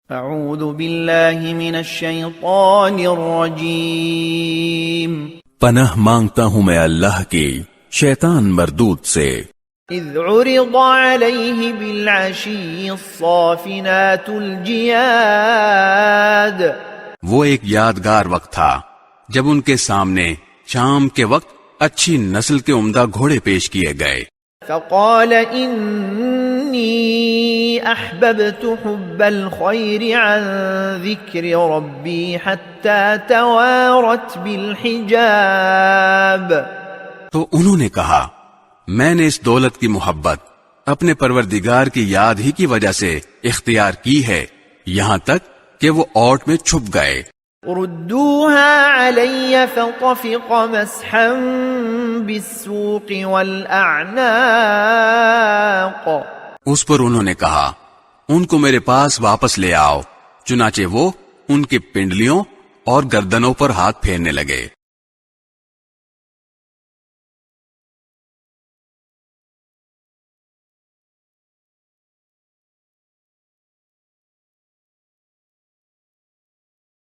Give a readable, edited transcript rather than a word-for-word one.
اعوذ باللہ من الشیطان الرجیم پناہ مانگتا ہوں میں اللہ کی شیطان مردود سے۔ اذ عرض علیہ بالعشی الصافنات الجیاد، وہ ایک یادگار وقت تھا جب ان کے سامنے شام کے وقت اچھی نسل کے عمدہ گھوڑے پیش کیے گئے۔ فقال انی احببت حب الخیر عن ذکر ربی حتی توارت بالحجاب، تو انہوں نے کہا میں نے اس دولت کی محبت اپنے پروردگار کی یاد ہی کی وجہ سے اختیار کی ہے، یہاں تک کہ وہ اوٹ میں چھپ گئے۔ ردوها علی فطفق مسحا بالسوق والاعناق، اس پر انہوں نے کہا ان کو میرے پاس واپس لے آؤ، چنانچہ وہ ان کی پنڈلیوں اور گردنوں پر ہاتھ پھیرنے لگے۔